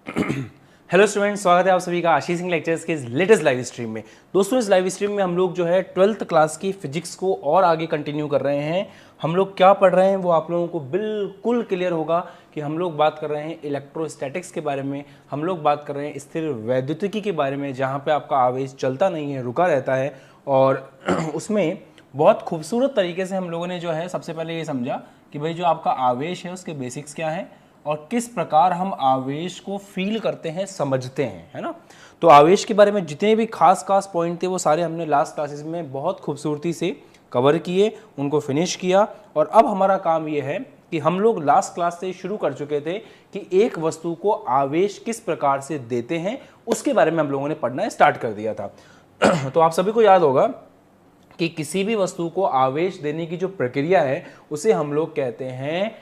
Hello students, स्वागत है आप सभी का आशीष सिंह लेक्चर्स के लेटेस्ट लाइव स्ट्रीम में। दोस्तों, इस लाइव स्ट्रीम में हम लोग जो है 12th क्लास की फिजिक्स को और आगे कंटिन्यू कर रहे हैं। हम लोग क्या पढ़ रहे हैं वो आप लोगों को बिल्कुल क्लियर होगा कि हम लोग बात कर रहे हैं इलेक्ट्रोस्टैटिक्स के बारे में। हम लोग बात कर रहे हैं स्थिर वैद्युतिकी के बारे में, जहाँ पे आपका आवेश चलता नहीं है, रुका रहता है। और उसमें बहुत खूबसूरत तरीके से हम लोगों ने जो है सबसे पहले ये समझा कि भाई जो आपका आवेश है उसके बेसिक्स क्या है और किस प्रकार हम आवेश को फील करते हैं, समझते हैं, है ना। तो आवेश के बारे में जितने भी खास खास पॉइंट थे वो सारे हमने लास्ट क्लासेस में बहुत खूबसूरती से कवर किए, उनको फिनिश किया। और अब हमारा काम ये है कि हम लोग लास्ट क्लास से शुरू कर चुके थे कि एक वस्तु को आवेश किस प्रकार से देते हैं उसके बारे में हम लोगों ने पढ़ना स्टार्ट कर दिया था। तो आप सभी को याद होगा कि किसी भी वस्तु को आवेश देने की जो प्रक्रिया है उसे हम लोग कहते हैं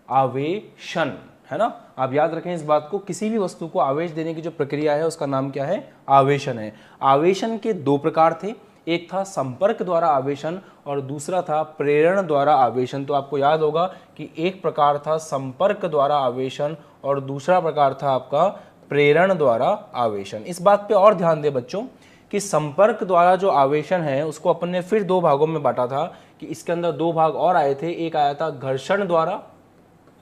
आवेशन, है ना। आप याद रखें इस बात को, किसी भी वस्तु को आवेश देने की जो प्रक्रिया है उसका नाम क्या है, आवेशन है। आवेशन के दो प्रकार थे, एक था संपर्क द्वारा आवेशन और दूसरा था प्रेरण द्वारा आवेशन। तो आपको याद होगा कि एक प्रकार था संपर्क द्वारा आवेशन और दूसरा प्रकार था आपका प्रेरण द्वारा आवेशन। इस बात पे और ध्यान दें बच्चों कि संपर्क द्वारा जो आवेशन है उसको अपन ने फिर दो भागों में बांटा था कि इसके अंदर दो भाग और आए थे। एक आया था घर्षण द्वारा,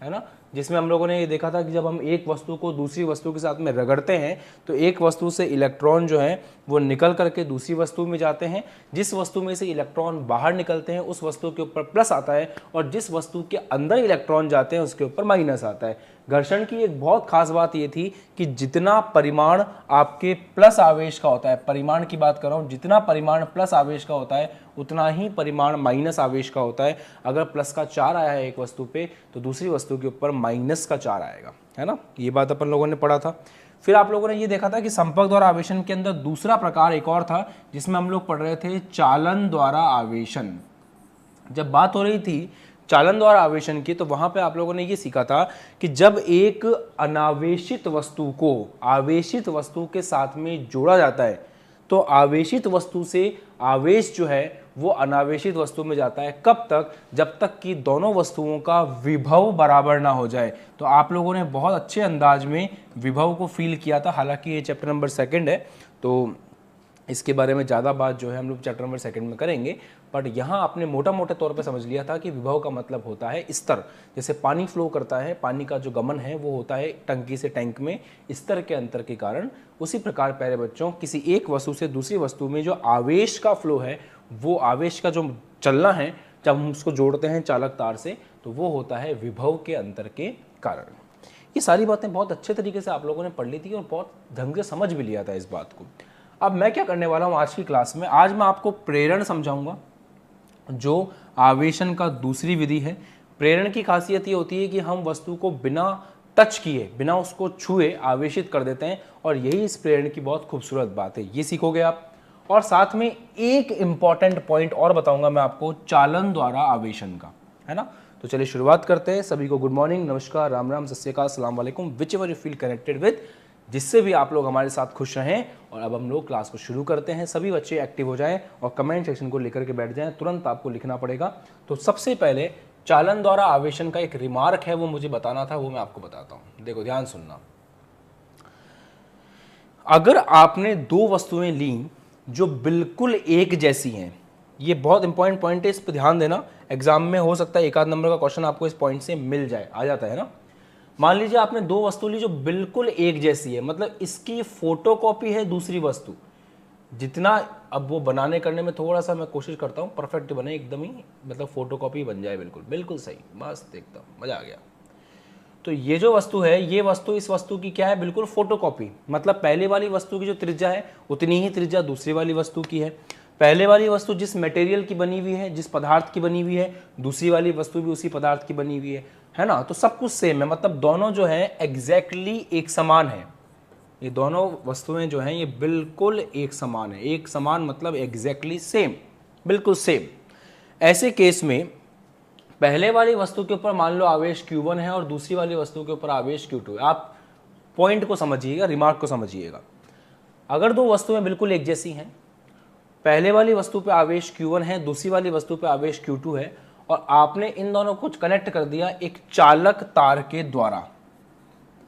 है ना, जिसमें हम लोगों ने ये देखा था कि जब हम एक वस्तु को दूसरी वस्तु के साथ में रगड़ते हैं तो एक वस्तु से इलेक्ट्रॉन जो है वो निकल करके दूसरी वस्तु में जाते हैं। जिस वस्तु में से इलेक्ट्रॉन बाहर निकलते हैं उस वस्तु के ऊपर प्लस आता है और जिस वस्तु के अंदर इलेक्ट्रॉन जाते हैं उसके ऊपर माइनस आता है। घर्षण की एक बहुत खास बात ये थी कि जितना परिमाण आपके प्लस आवेश का होता है, परिमाण की बात कर रहा हूँ, जितना परिमाण प्लस आवेश का होता है उतना ही परिमाण माइनस आवेश का होता है। अगर प्लस का 4 आया है एक वस्तु पे तो दूसरी वस्तु के ऊपर माइनस का 4 आएगा, है ना। ये बात अपन लोगों ने पढ़ा था। फिर आप लोगों ने ये देखा था कि संपर्क द्वारा आवेशन के अंदर दूसरा प्रकार एक और था जिसमें हम लोग पढ़ रहे थे चालन द्वारा आवेशन। जब बात हो रही थी चालन द्वारा आवेशन की तो वहां पे आप लोगों ने ये सीखा था कि जब एक अनावेशित वस्तु को आवेशित वस्तु के साथ में जोड़ा जाता है तो आवेशित वस्तु से आवेश जो है वो अनावेशित वस्तु में जाता है। कब तक? जब तक कि दोनों वस्तुओं का विभव बराबर ना हो जाए। तो आप लोगों ने बहुत अच्छे अंदाज में विभव को फील किया था। हालांकि ये चैप्टर नंबर 2 है तो इसके बारे में ज़्यादा बात जो है हम लोग चैप्टर नंबर 2 में करेंगे, बट यहाँ आपने मोटा मोटे तौर पे समझ लिया था कि विभव का मतलब होता है स्तर। जैसे पानी फ्लो करता है, पानी का जो गमन है वो होता है टंकी से टैंक में स्तर के अंतर के कारण। उसी प्रकार प्यारे बच्चों किसी एक वस्तु से दूसरी वस्तु में जो आवेश का फ्लो है, वो आवेश का जो चलना है जब हम उसको जोड़ते हैं चालक तार से तो वो होता है विभव के अंतर के कारण। ये सारी बातें बहुत अच्छे तरीके से आप लोगों ने पढ़ ली थी और बहुत ढंग से समझ भी लिया था इस बात को। अब मैं क्या करने वाला हूँ आज की क्लास में, आज मैं आपको प्रेरण समझाऊंगा जो आवेशन का दूसरी विधि है। प्रेरण की खासियत ये होती है कि हम वस्तु को बिना टच किए, बिना उसको छुए आवेशित कर देते हैं और यही इस प्रेरण की बहुत खूबसूरत बात है। ये सीखोगे आप। और साथ में एक इंपॉर्टेंट पॉइंट और बताऊंगा मैं आपको चालन द्वारा आवेशन का, है ना। तो चलिए शुरुआत करते हैं। सभी को गुड मॉर्निंग, नमस्कार, राम राम, सत श्री अकाल, अस्सलाम वालेकुम, which ever you feel connected with, जिससे भी आप लोग हमारे साथ खुश रहें। और अब हम लोग क्लास को शुरू करते हैं। सभी बच्चे एक्टिव हो जाएं और कमेंट सेक्शन को लेकर के बैठ जाएं। तुरंत आपको लिखना पड़ेगा। तो सबसे पहले चालन द्वारा आवेशन का एक रिमार्क है वो मुझे बताना था, वो मैं आपको बताता हूं। देखो ध्यान सुनना। अगर आपने दो वस्तुएं ली जो बिल्कुल एक जैसी हैं, ये बहुत इंपॉर्टेंट पॉइंट है, इस पर ध्यान देना। एग्जाम में हो सकता है एक आध नंबर का क्वेश्चन आपको इस पॉइंट से मिल जाए, आ जाता है ना। मान लीजिए आपने दो वस्तु ली जो बिल्कुल एक जैसी है, मतलब इसकी फोटोकॉपी है दूसरी वस्तु। जितना अब वो बनाने करने में थोड़ा सा मैं कोशिश करता हूँ परफेक्ट बने, एकदम ही मतलब फोटोकॉपी बन जाए, बिल्कुल बिल्कुल सही, मस्त एकदम मजा आ गया। तो ये जो वस्तु है, ये वस्तु इस वस्तु की क्या है, बिल्कुल फोटोकॉपी। मतलब पहले वाली वस्तु की जो त्रिज्या है उतनी ही त्रिज्या दूसरी वाली वस्तु की है। पहले वाली वस्तु जिस मटेरियल की बनी हुई है, जिस पदार्थ की बनी हुई है, दूसरी वाली वस्तु भी उसी पदार्थ की बनी हुई है ना। तो सब कुछ सेम है, मतलब दोनों जो है एग्जैक्टली एक समान है। ये दोनों वस्तुएं जो हैं ये बिल्कुल एक समान है। एक समान मतलब एग्जैक्टली सेम, बिल्कुल सेम। ऐसे केस में पहले वाली वस्तु के ऊपर मान लो आवेश Q1 है और दूसरी वाली वस्तु के ऊपर आवेश Q2 है। आप पॉइंट को समझिएगा, रिमार्क को समझिएगा। अगर दो वस्तुएं बिल्कुल एक जैसी हैं, पहले वाली वस्तु पे आवेश Q1 है, दूसरी वाली वस्तु पे आवेश Q2 है, और आपने इन दोनों को कनेक्ट कर दिया एक चालक तार के द्वारा।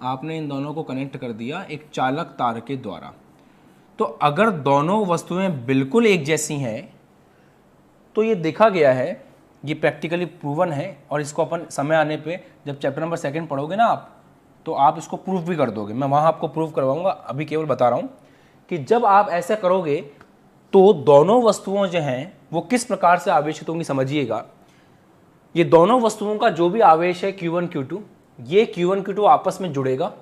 आपने इन दोनों को कनेक्ट कर दिया एक चालक तार के द्वारा। तो अगर दोनों वस्तुएं बिल्कुल एक जैसी हैं तो ये देखा गया है, ये प्रैक्टिकली प्रूवन है, और इसको अपन समय आने पे जब चैप्टर नंबर 2 पढ़ोगे ना आप, तो आप इसको प्रूफ भी कर दोगे। मैं वहाँ आपको प्रूफ करवाऊंगा, अभी केवल बता रहा हूँ कि जब आप ऐसा करोगे तो दोनों वस्तुओं जो हैं वो किस प्रकार से आवेशित होंगी समझिएगा। ये दोनों वस्तुओं का जो भी आवेश है Q1 Q2, ये Q1 Q2 आपस में जुड़ेगा,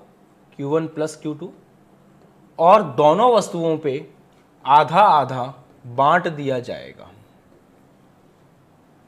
Q1 प्लस Q2, और दोनों वस्तुओं पे आधा आधा बांट दिया जाएगा।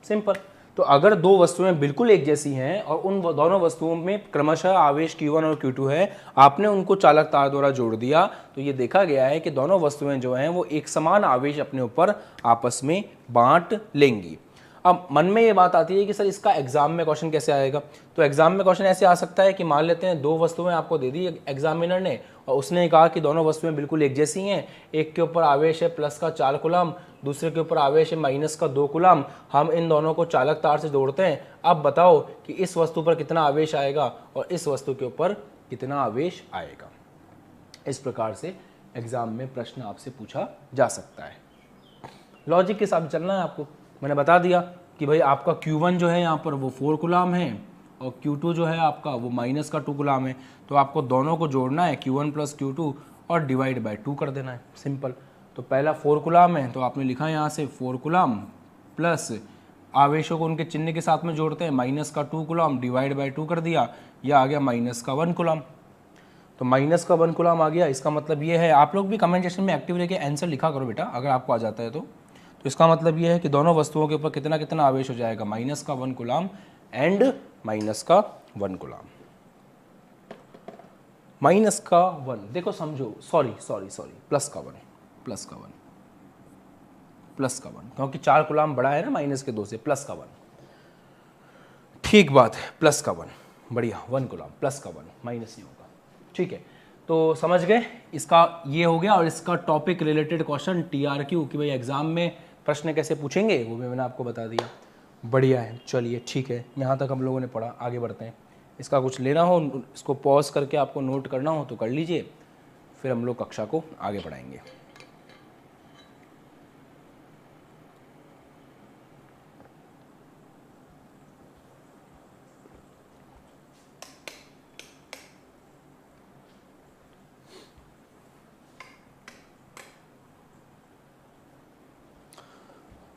सिंपल। तो अगर दो वस्तुएं बिल्कुल एक जैसी हैं और उन दोनों वस्तुओं में क्रमशः आवेश Q1 और Q2 है, आपने उनको चालक तार द्वारा जोड़ दिया, तो ये देखा गया है कि दोनों वस्तुएं जो हैं वो एक समान आवेश अपने ऊपर आपस में बांट लेंगी। अब मन में ये बात आती है कि सर इसका एग्जाम में क्वेश्चन कैसे आएगा। तो एग्जाम में क्वेश्चन ऐसे आ सकता है कि मान लेते हैं दो वस्तुएं आपको दे दी एग्जामिनर ने, और उसने कहा कि दोनों वस्तुएं बिल्कुल एक जैसी हैं, एक के ऊपर आवेश है प्लस का 4 कूलम, दूसरे के ऊपर आवेश है माइनस का 2 कूलम, हम इन दोनों को चालक तार से जोड़ते हैं, अब बताओ कि इस वस्तु पर कितना आवेश आएगा और इस वस्तु के ऊपर कितना आवेश आएगा। इस प्रकार से एग्जाम में प्रश्न आपसे पूछा जा सकता है। लॉजिक के साथ चलना है आपको। मैंने बता दिया कि भाई आपका Q1 जो है यहाँ पर वो 4 कूलम है और Q2 जो है आपका वो माइनस का 2 कूलम है, तो आपको दोनों को जोड़ना है Q1 प्लस Q2 और डिवाइड बाय 2 कर देना है। सिंपल। तो पहला 4 कूलम है तो आपने लिखा है यहाँ से 4 कूलम प्लस आवेशों को उनके चिन्ह के साथ में जोड़ते हैं, माइनस का 2 कूलम डिवाइड बाय 2 कर दिया, यह आ गया माइनस का 1 कूलम। तो माइनस का 1 कूलम आ गया। इसका मतलब ये है, आप लोग भी कमेंट सेक्शन में एक्टिव रह आंसर लिखा करो बेटा अगर आपको आ जाता है तो इसका मतलब ये है कि दोनों वस्तुओं के ऊपर कितना कितना आवेश हो जाएगा, माइनस का 1 कूलम एंड माइनस का 1 कूलम। माइनस का 1, देखो समझो, सॉरी प्लस का 1 क्योंकि 4 कूलम बड़ा है ना माइनस के 2 से, प्लस का 1, ठीक बात है, प्लस का 1, बढ़िया, 1 कूलम प्लस का 1, माइनस नहीं होगा, ठीक है। तो समझ गए, इसका ये हो गया। और इसका टॉपिक रिलेटेड क्वेश्चन TRQ कि भाई एग्जाम में प्रश्न कैसे पूछेंगे वो भी मैंने आपको बता दिया। बढ़िया है, चलिए ठीक है, यहाँ तक हम लोगों ने पढ़ा, आगे बढ़ते हैं। इसका कुछ लेना हो, इसको पॉज करके आपको नोट करना हो तो कर लीजिए, फिर हम लोग कक्षा को आगे बढ़ाएंगे।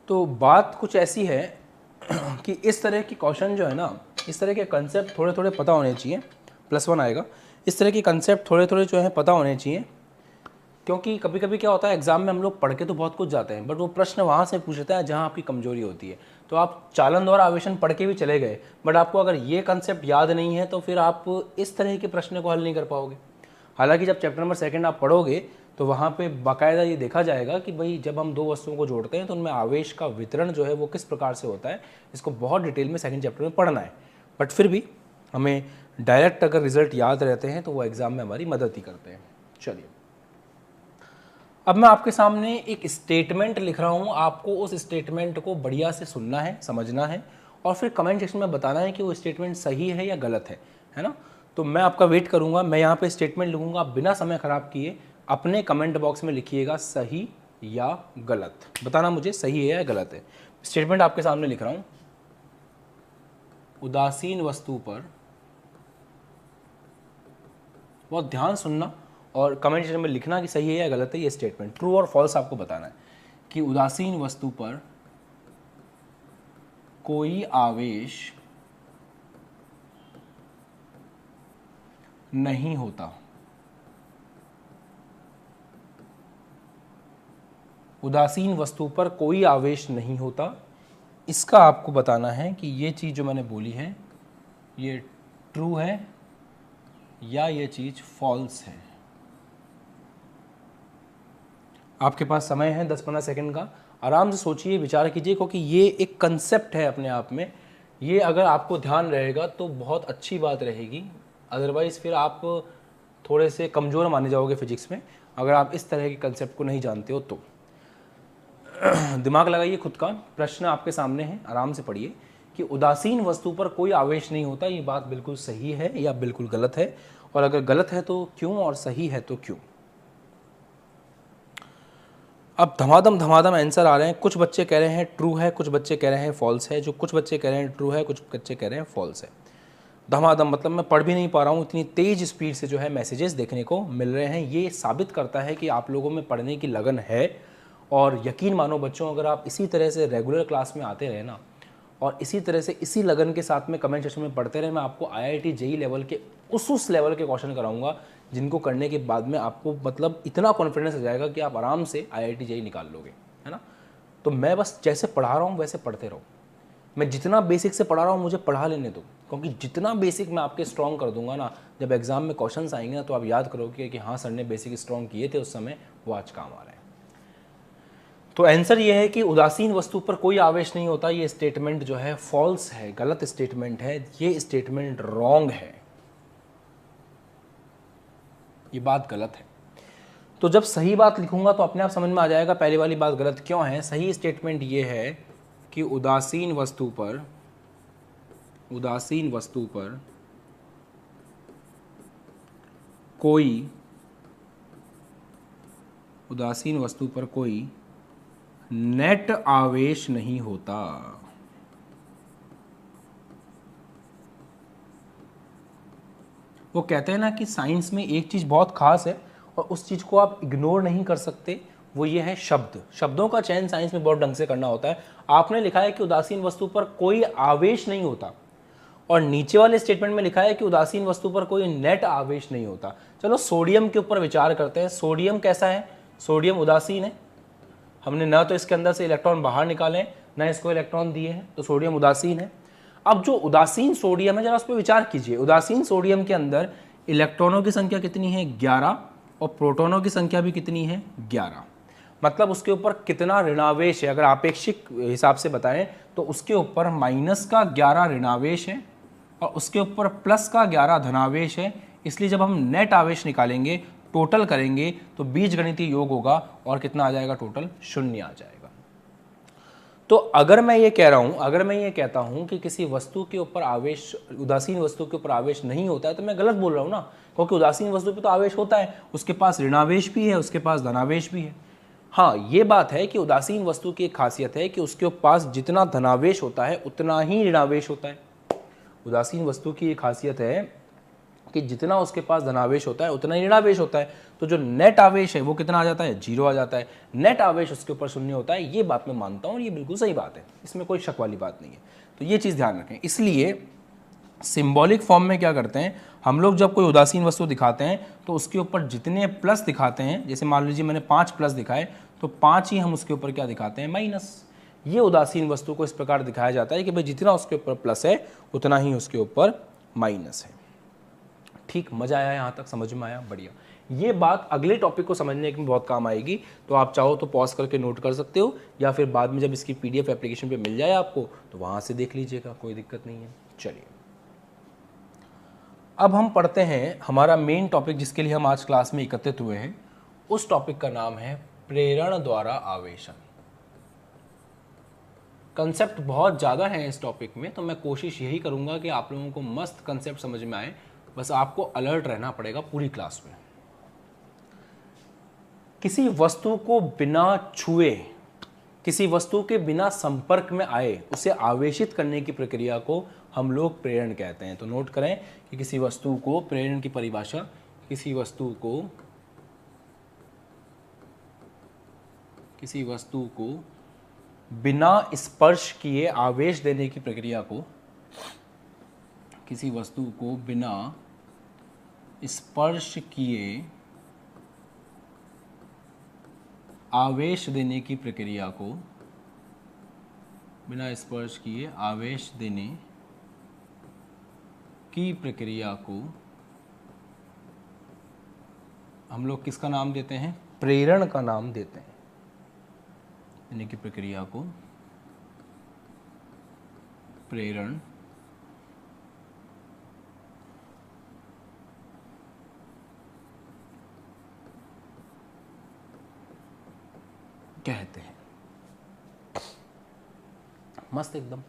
तो बात कुछ ऐसी है कि इस तरह की क्वेश्चन जो है ना, इस तरह के कंसेप्ट थोड़े थोड़े पता होने चाहिए, +1 आएगा। इस तरह के कंसेप्ट थोड़े थोड़े जो है पता होने चाहिए, क्योंकि कभी कभी क्या होता है एग्जाम में हम लोग पढ़ के तो बहुत कुछ जाते हैं, बट वो प्रश्न वहाँ से पूछता है जहाँ आपकी कमजोरी होती है। तो आप चालन द्वारा आवेशन पढ़ के भी चले गए, बट आपको अगर ये कंसेप्ट याद नहीं है तो फिर आप इस तरह के प्रश्न को हल नहीं कर पाओगे। हालांकि जब चैप्टर नंबर 2 आप पढ़ोगे तो वहाँ पे बाकायदा ये देखा जाएगा कि भाई जब हम दो वस्तुओं को जोड़ते हैं तो उनमें आवेश का वितरण जो है वो किस प्रकार से होता है, इसको बहुत डिटेल में 2nd चैप्टर में पढ़ना है। बट फिर भी हमें डायरेक्ट अगर रिजल्ट याद रहते हैं तो वो एग्जाम में हमारी मदद ही करते हैं। चलिए, अब मैं आपके सामने एक स्टेटमेंट लिख रहा हूँ, आपको उस स्टेटमेंट को बढ़िया से सुनना है, समझना है, और फिर कमेंट सेक्शन में बताना है कि वो स्टेटमेंट सही है या गलत है ना। तो मैं आपका वेट करूँगा, मैं यहाँ पे स्टेटमेंट लिखूँगा, आप बिना समय खराब किए अपने कमेंट बॉक्स में लिखिएगा सही या गलत, बताना मुझे सही है या गलत है। स्टेटमेंट आपके सामने लिख रहा हूँ, उदासीन वस्तु पर, बहुत ध्यान सुनना और कमेंट सेक्शन में लिखना कि सही है या गलत है ये स्टेटमेंट। ट्रू और फॉल्स आपको बताना है कि उदासीन वस्तु पर कोई आवेश नहीं होता। उदासीन वस्तु पर कोई आवेश नहीं होता, इसका आपको बताना है कि ये चीज़ जो मैंने बोली है ये ट्रू है या ये चीज़ फॉल्स है। आपके पास समय है 10-15 सेकंड का, आराम से सोचिए, विचार कीजिए, क्योंकि ये एक कंसेप्ट है अपने आप में। ये अगर आपको ध्यान रहेगा तो बहुत अच्छी बात रहेगी, अदरवाइज़ फिर आप थोड़े से कमज़ोर माने जाओगे फिजिक्स में अगर आप इस तरह के कंसेप्ट को नहीं जानते हो तो। दिमाग लगाइए खुद का, प्रश्न आपके सामने है, आराम से पढ़िए कि उदासीन वस्तु पर कोई आवेश नहीं होता, ये बात बिल्कुल सही है या बिल्कुल गलत है। और अगर गलत है तो क्यों, और सही है तो क्यों। अब धमाधम आंसर आ रहे हैं। कुछ बच्चे कह रहे हैं ट्रू है, कुछ बच्चे कह रहे हैं फॉल्स है, जो कुछ बच्चे कह रहे हैं ट्रू है, कुछ बच्चे कह रहे हैं फॉल्स है। धमाधम मतलब मैं पढ़ भी नहीं पा रहा हूँ, इतनी तेज स्पीड से जो है मैसेजेस देखने को मिल रहे हैं। ये साबित करता है कि आप लोगों में पढ़ने की लगन है। और यकीन मानो बच्चों, अगर आप इसी तरह से रेगुलर क्लास में आते रहे ना, और इसी तरह से इसी लगन के साथ में कमेंट सेक्शन में पढ़ते रहे, मैं आपको IIT JEE लेवल के उस लेवल के क्वेश्चन कराऊंगा जिनको करने के बाद में आपको मतलब इतना कॉन्फिडेंस आ जाएगा कि आप आराम से IIT JEE निकाल लोगे, है ना। तो मैं बस जैसे पढ़ा रहा हूँ वैसे पढ़ते रहो। मैं जितना बेसिक से पढ़ा रहा हूँ मुझे पढ़ा लेने दो, क्योंकि जितना बेसिक मैं आपके स्ट्रॉन्ग कर दूंगा ना, जब एग्जाम में क्वेश्चंस आएंगे ना, तो आप याद करोगे कि हाँ सर ने बेसिक स्ट्रॉन्ग किए थे उस समय, वो आज काम आ रहे हैं। तो आंसर ये है कि उदासीन वस्तु पर कोई आवेश नहीं होता। ये स्टेटमेंट जो है फॉल्स है, गलत स्टेटमेंट है, ये स्टेटमेंट रॉन्ग है, ये बात गलत है। तो जब सही बात लिखूंगा तो अपने आप समझ में आ जाएगा पहली वाली बात गलत क्यों है। सही स्टेटमेंट ये है कि उदासीन वस्तु पर कोई नेट आवेश नहीं होता। वो कहते हैं ना कि साइंस में एक चीज बहुत खास है और उस चीज को आप इग्नोर नहीं कर सकते, वो ये है शब्द। शब्दों का चयन साइंस में बहुत ढंग से करना होता है। आपने लिखा है कि उदासीन वस्तु पर कोई आवेश नहीं होता, और नीचे वाले स्टेटमेंट में लिखा है कि उदासीन वस्तु पर कोई नेट आवेश नहीं होता। चलो सोडियम के ऊपर विचार करते हैं। सोडियम कैसा है? सोडियम उदासीन है। हमने ना तो इसके अंदर से इलेक्ट्रॉन बाहर निकाले, ना इसको इलेक्ट्रॉन दिए हैं, तो सोडियम उदासीन है। अब जो उदासीन सोडियम है, जरा उस पर विचार कीजिए। उदासीन सोडियम के अंदर इलेक्ट्रॉनों की संख्या कितनी है? 11, और प्रोटॉनों की संख्या भी कितनी है? 11। मतलब उसके ऊपर कितना ऋणावेश है? अगर आपेक्षिक हिसाब से बताएं तो उसके ऊपर -11 ऋणावेश है और उसके ऊपर +11 धनावेश है। इसलिए जब हम नेट आवेश निकालेंगे, टोटल करेंगे, तो बीजगणितीय योग होगा और कितना आ जाएगा? टोटल 0 आ जाएगा। तो अगर मैं ये कहता हूं कि किसी वस्तु के ऊपर आवेश, उदासीन वस्तु के ऊपर आवेश नहीं होता है, तो मैं गलत बोल रहा हूं ना, क्योंकि उदासीन वस्तु पे तो आवेश होता है। उसके पास ऋणावेश भी है, उसके पास धनावेश भी है। हाँ, ये बात है कि उदासीन वस्तु की एक खासियत है कि उसके पास जितना धनावेश होता है उतना ही ऋणावेश होता है। उदासीन वस्तु की एक खासियत है कि जितना उसके पास धनावेश होता है उतना ही ऋणावेश होता है। तो जो नेट आवेश है वो कितना आ जाता है? 0 आ जाता है। नेट आवेश उसके ऊपर 0 होता है। ये बात मैं मानता हूँ और ये बिल्कुल सही बात है, इसमें कोई शक वाली बात नहीं है। तो ये चीज़ ध्यान रखें। इसलिए सिंबॉलिक फॉर्म में क्या करते हैं हम लोग, जब कोई उदासीन वस्तु दिखाते हैं तो उसके ऊपर जितने प्लस दिखाते हैं, जैसे मान लीजिए मैंने 5 प्लस दिखाए, तो 5 ही हम उसके ऊपर क्या दिखाते हैं? माइनस। ये उदासीन वस्तु को इस प्रकार दिखाया जाता है कि भाई जितना उसके ऊपर प्लस है उतना ही उसके ऊपर माइनस है। ठीक, मजा आया? यहाँ तक समझ में आया? बढ़िया। ये बात अगले टॉपिक को समझने में बहुत काम आएगी, तो आप चाहो तो पॉज करके नोट कर सकते हो, या फिर बाद में जब इसकी PDF एप्लीकेशन पे मिल जाए आपको तो वहाँ से देख लीजिएगा, कोई दिक्कत नहीं है। चलिए, अब हम पढ़ते हैं हमारा मेन टॉपिक जिसके लिए हम आज क्लास में एकत्रित हुए हैं। उस टॉपिक का नाम है प्रेरण द्वारा आवेशन। कंसेप्ट बहुत ज़्यादा है इस टॉपिक में, तो मैं कोशिश यही करूँगा कि आप लोगों को मस्त कंसेप्ट समझ में आए। बस आपको अलर्ट रहना पड़ेगा पूरी क्लास में। किसी वस्तु को बिना छुए, किसी वस्तु के बिना संपर्क में आए, उसे आवेशित करने की प्रक्रिया को हम लोग प्रेरण कहते हैं। तो नोट करें कि किसी वस्तु को, प्रेरण की परिभाषा, किसी वस्तु को बिना स्पर्श किए आवेश देने की प्रक्रिया को, किसी वस्तु को बिना स्पर्श किए आवेश देने की प्रक्रिया को, बिना स्पर्श किए आवेश देने की प्रक्रिया को हम लोग किसका नाम देते हैं? प्रेरण का नाम देते हैं। देने की प्रक्रिया को प्रेरण कहते हैं। मस्त एकदम।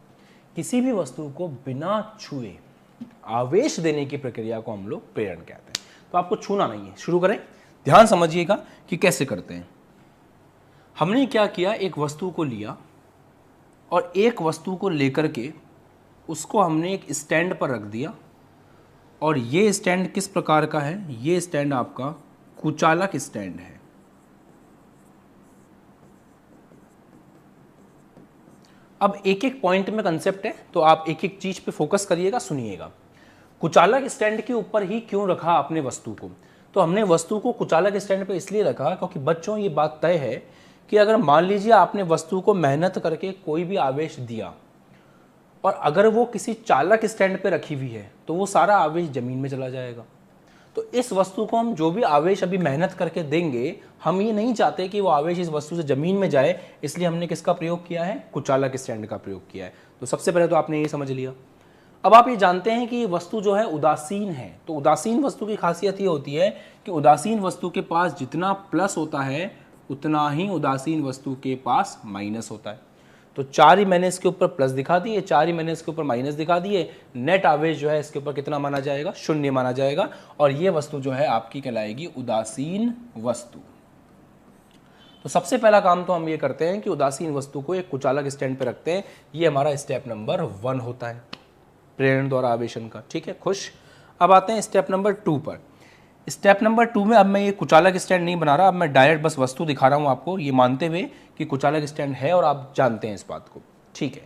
किसी भी वस्तु को बिना छुए आवेश देने की प्रक्रिया को हम लोग प्रेरण कहते हैं। तो आपको छूना नहीं है। शुरू करें, ध्यान समझिएगा कि कैसे करते हैं। हमने क्या किया, एक वस्तु को लिया और एक वस्तु को लेकर के उसको हमने एक स्टैंड पर रख दिया, और ये स्टैंड किस प्रकार का है, ये स्टैंड आपका कुचालक स्टैंड है। अब एक एक पॉइंट में कंसेप्ट है, तो आप एक एक चीज पे फोकस करिएगा, सुनिएगा। कुचालक स्टैंड के ऊपर ही क्यों रखा आपने वस्तु को? तो हमने वस्तु को कुचालक स्टैंड पे इसलिए रखा क्योंकि बच्चों ये बात तय है कि अगर मान लीजिए आपने वस्तु को मेहनत करके कोई भी आवेश दिया और अगर वो किसी चालक स्टैंड पे रखी हुई है तो वो सारा आवेश जमीन में चला जाएगा। तो इस वस्तु को हम जो भी आवेश अभी मेहनत करके देंगे, हम ये नहीं चाहते कि वो आवेश इस वस्तु से जमीन में जाए, इसलिए हमने किसका प्रयोग किया है, कुचालक स्टैंड का प्रयोग किया है। तो सबसे पहले तो आपने ये समझ लिया। अब आप ये जानते हैं कि ये वस्तु जो है उदासीन है। तो उदासीन वस्तु की खासियत ये होती है कि उदासीन वस्तु के पास जितना प्लस होता है उतना ही उदासीन वस्तु के पास माइनस होता है। तो 4 ही मैंने इसके ऊपर प्लस दिखा दिए, 4 ही मैंने इसके ऊपर माइनस दिखा दिए। नेट आवेश जो है इसके ऊपर कितना माना जाएगा, 0 माना जाएगा, और ये वस्तु जो है आपकी कहलाएगी उदासीन वस्तु। तो सबसे पहला काम तो हम ये करते हैं कि उदासीन वस्तु को एक कुचालक स्टैंड पे रखते हैं। ये हमारा स्टेप नंबर 1 होता है प्रेरण द्वारा आवेशन का। ठीक है, खुश। अब आते हैं स्टेप नंबर 2 पर। स्टेप नंबर 2 में अब मैं ये कुचालक स्टैंड नहीं बना रहा, अब मैं डायरेक्ट बस वस्तु दिखा रहा हूँ आपको, ये मानते हुए कि कुचालक स्टैंड है और आप जानते हैं इस बात को। ठीक है,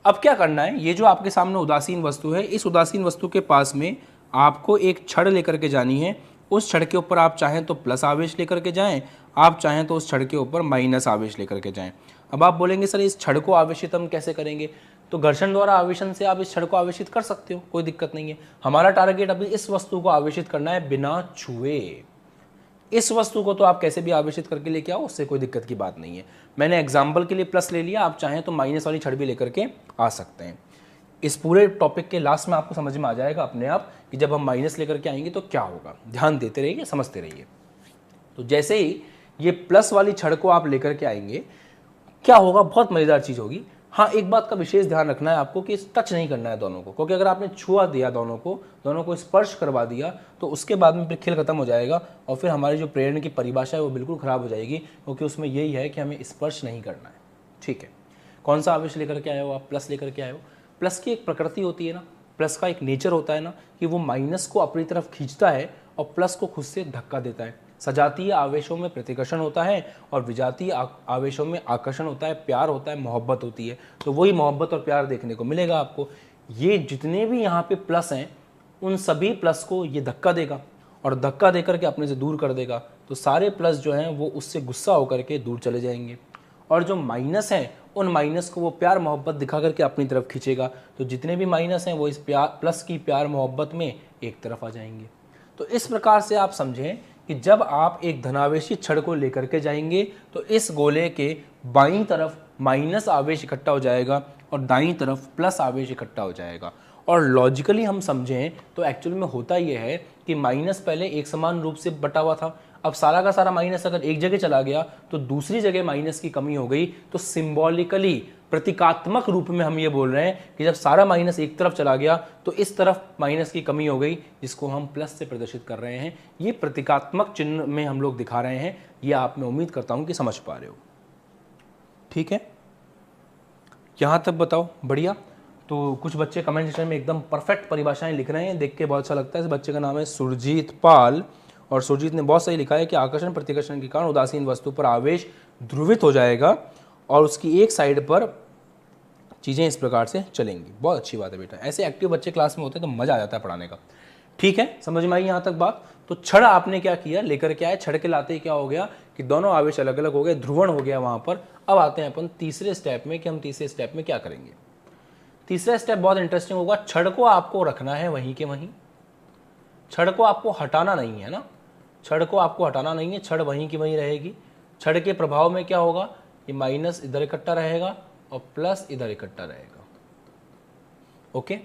अब क्या करना है, ये जो आपके सामने उदासीन वस्तु है, इस उदासीन वस्तु के पास में आपको एक छड़ लेकर के जानी है। उस छड़ के ऊपर आप चाहें तो प्लस आवेश लेकर के जाएं, आप चाहें तो उस छड़ के ऊपर माइनस आवेश लेकर के जाएं। अब आप बोलेंगे सर इस छड़ को आवेशित हम कैसे करेंगे? तो घर्षण द्वारा आवेशन से आप इस छड़ को आवेशित कर सकते हो, कोई दिक्कत नहीं है। हमारा टारगेट अभी इस वस्तु को आवेशित करना है बिना छुए। इस वस्तु को तो आप कैसे भी आवेशित करके लेके आओ, उससे कोई दिक्कत की बात नहीं है। मैंने एग्जाम्पल के लिए प्लस ले लिया, आप चाहें तो माइनस वाली छड़ भी लेकर के आ सकते हैं। इस पूरे टॉपिक के लास्ट में आपको समझ में आ जाएगा अपने आप कि जब हम माइनस लेकर के आएंगे तो क्या होगा। ध्यान देते रहिए, समझते रहिए। तो जैसे ही ये प्लस वाली छड़ को आप लेकर के आएंगे, क्या होगा, बहुत मजेदार चीज होगी। हाँ, एक बात का विशेष ध्यान रखना है आपको कि टच नहीं करना है दोनों को, क्योंकि अगर आपने छुआ दिया दोनों को स्पर्श करवा दिया तो उसके बाद में फिर खेल खत्म हो जाएगा और फिर हमारी जो प्रेरण की परिभाषा है वो बिल्कुल खराब हो जाएगी, क्योंकि उसमें यही है कि हमें स्पर्श नहीं करना है। ठीक है, कौन सा आवेश लेकर के आए हो आप? प्लस लेकर के आए हो। प्लस की एक प्रकृति होती है ना, प्लस का एक नेचर होता है ना कि वो माइनस को अपनी तरफ खींचता है और प्लस को खुद से धक्का देता है। सजातीय आवेशों में प्रतिकर्षण होता है और विजातीय आवेशों में आकर्षण होता है, प्यार होता है, मोहब्बत होती है। तो वही मोहब्बत और प्यार देखने को मिलेगा आपको। ये जितने भी यहाँ पे प्लस हैं उन सभी प्लस को ये धक्का देगा और धक्का देकर के अपने से दूर कर देगा। तो सारे प्लस जो हैं वो उससे गुस्सा होकर के दूर चले जाएंगे, और जो माइनस हैं उन माइनस को वो प्यार मोहब्बत दिखा करके अपनी तरफ खींचेगा। तो जितने भी माइनस हैं वो इस प्लस की प्यार मोहब्बत में एक तरफ आ जाएंगे। तो इस प्रकार से आप समझें कि जब आप एक धनावेशी छड़ को लेकर के जाएंगे तो इस गोले के बाईं तरफ माइनस आवेश इकट्ठा हो जाएगा और दाईं तरफ प्लस आवेश इकट्ठा हो जाएगा। और लॉजिकली हम समझें तो एक्चुअल में होता यह है कि माइनस पहले एक समान रूप से बटा हुआ था, अब सारा का सारा माइनस अगर एक जगह चला गया तो दूसरी जगह माइनस की कमी हो गई। तो सिंबॉलिकली, प्रतीकात्मक रूप में हम ये बोल रहे हैं कि जब सारा माइनस एक तरफ चला गया तो इस तरफ माइनस की कमी हो गई, जिसको हम प्लस से प्रदर्शित कर रहे हैं। ये प्रतीकात्मक चिन्ह में हम लोग दिखा रहे हैं। ये आप, मैं उम्मीद करता हूं कि समझ पा रहे हो। ठीक है, यहां तक बताओ, बढ़िया। तो कुछ बच्चे कमेंट सेक्शन में एकदम परफेक्ट परिभाषाएं लिख रहे हैं, देख के बहुत अच्छा लगता है। इस बच्चे का नाम है सुरजीत पाल, और सुरजीत ने बहुत सही लिखा है कि आकर्षण प्रतिकर्षण के कारण उदासीन वस्तु पर आवेश ध्रुवित हो जाएगा और उसकी एक साइड पर चीज़ें इस प्रकार से चलेंगी। बहुत अच्छी बात है बेटा, ऐसे एक्टिव बच्चे क्लास में होते हैं तो मज़ा आ जाता है पढ़ाने का। ठीक है, समझ में आई यहाँ तक बात? तो छड़ आपने क्या किया, लेकर के आए। छड़ के लाते ही क्या हो गया कि दोनों आवेश अलग अलग हो गए, ध्रुवण हो गया वहाँ पर। अब आते हैं अपन तीसरे स्टेप में कि हम तीसरे स्टेप में क्या करेंगे। तीसरा स्टेप बहुत इंटरेस्टिंग होगा। छड़ को आपको रखना है वहीं के वहीं, छड़ को आपको हटाना नहीं है ना, छड़ को आपको हटाना नहीं है, छड़ वहीं की वहीं रहेगी। छड़ के प्रभाव में क्या होगा, ये माइनस इधर इकट्ठा रहेगा और प्लस इधर इकट्ठा रहेगा। ओके,